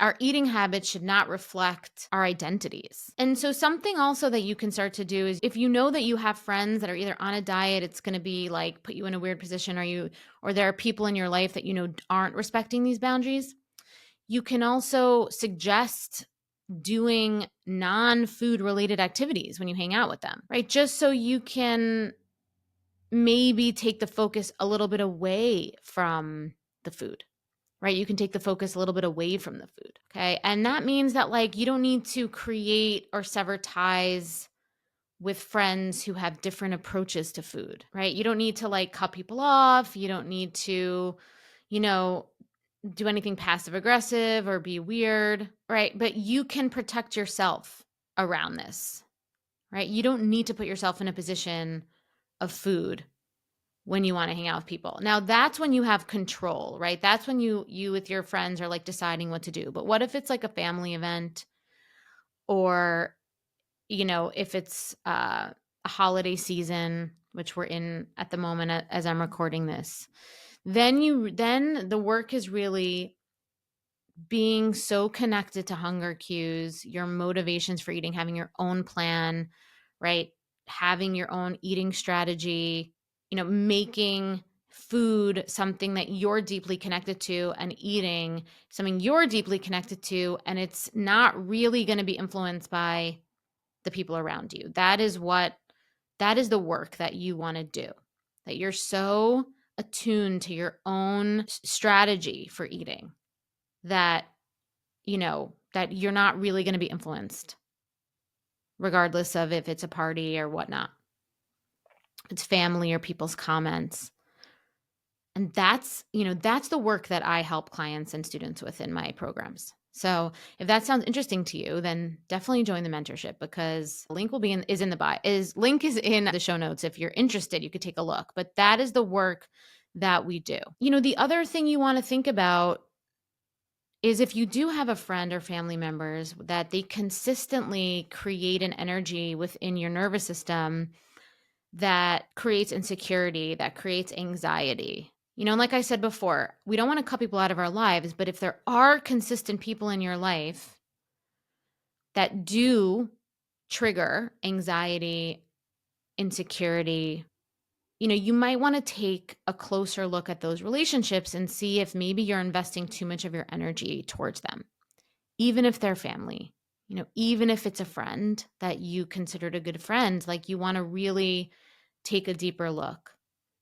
our eating habits should not reflect our identities. And so something also that you can start to do is if you know that you have friends that are either on a diet, it's going to be like put you in a weird position, or there are people in your life that you know aren't respecting these boundaries, you can also suggest doing non-food related activities when you hang out with them, right? Just so you can maybe take the focus a little bit away from the food, right? You can take the focus a little bit away from the food. Okay. And that means that like you don't need to create or sever ties with friends who have different approaches to food, right? You don't need to like cut people off. You don't need to, you know, do anything passive aggressive or be weird, right? But you can protect yourself around this, right? You don't need to put yourself in a position of food when you want to hang out with people. Now that's when you have control, right? That's when you with your friends are like deciding what to do. But what if it's like a family event, or you know, if it's a holiday season, which we're in at the moment as I'm recording this, then the work is really being so connected to hunger cues, your motivations for eating, having your own plan, right? Having your own eating strategy, you know, making food something that you're deeply connected to, and eating something you're deeply connected to, and it's not really going to be influenced by the people around you. That is the work that you want to do. That you're so attuned to your own strategy for eating that you know that you're not really going to be influenced regardless of if it's a party or whatnot, if it's family or people's comments. And that's the work that I help clients and students with in my programs. So if that sounds interesting to you, then definitely join the mentorship, because link will be is in the bio, link is in the show notes. If you're interested, you could take a look, but that is the work that we do. You know, the other thing you want to think about is if you do have a friend or family members that they consistently create an energy within your nervous system that creates insecurity, that creates anxiety. You know, and like I said before, we don't want to cut people out of our lives, but if there are consistent people in your life that do trigger anxiety, insecurity, you know, you might want to take a closer look at those relationships and see if maybe you're investing too much of your energy towards them, even if they're family, you know, even if it's a friend that you considered a good friend. Like, you want to really take a deeper look,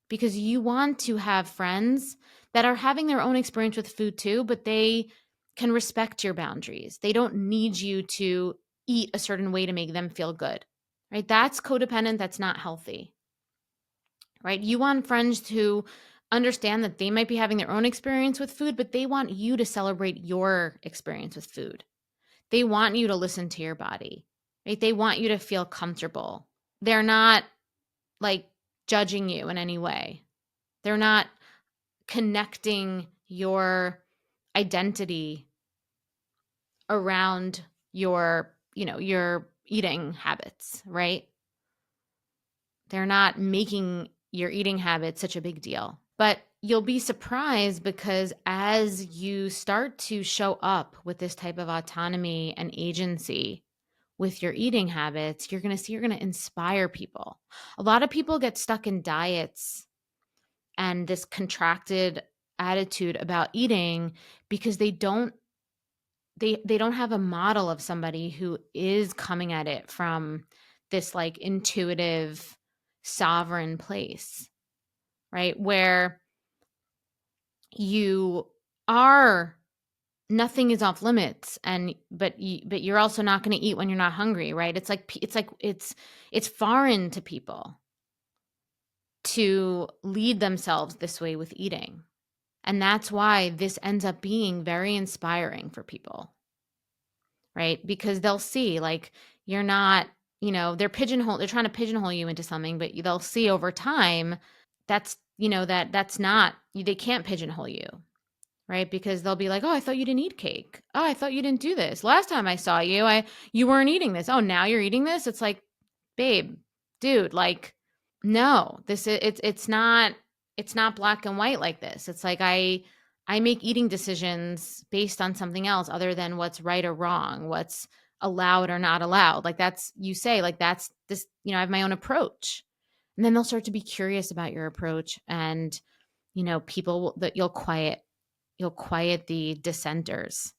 because you want to have friends that are having their own experience with food too, but they can respect your boundaries. They don't need you to eat a certain way to make them feel good, right? That's codependent. That's not healthy, right? You want friends who understand that they might be having their own experience with food, but they want you to celebrate your experience with food. They want you to listen to your body, right? They want you to feel comfortable. They're not like judging you in any way. They're not connecting your identity around your, you know, your eating habits, right? They're not making your eating habits such a big deal. But you'll be surprised, because as you start to show up with this type of autonomy and agency with your eating habits, you're going to see you're going to inspire people. A lot of people get stuck in diets and this contracted attitude about eating because they don't have a model of somebody who is coming at it from this like intuitive, sovereign place, right? Where you are, nothing is off limits, and but you're also not going to eat when you're not hungry, right? It's foreign to people to lead themselves this way with eating. And that's why this ends up being very inspiring for people, right? Because they'll see like you're not, you know, they're trying to pigeonhole you into something, but they'll see over time that's, you know, that's not, they can't pigeonhole you, right? Because they'll be like, "Oh, I thought you didn't eat cake. Oh, I thought you didn't do this. Last time I saw you, you weren't eating this. Oh, now you're eating this?" It's like, babe, dude, like, no, it's not black and white like this. It's like I make eating decisions based on something else other than what's right or wrong, what's allowed or not allowed. Like that's, you say, like that's this, I have my own approach. And then they'll start to be curious about your approach. And, people that you'll quiet the dissenters.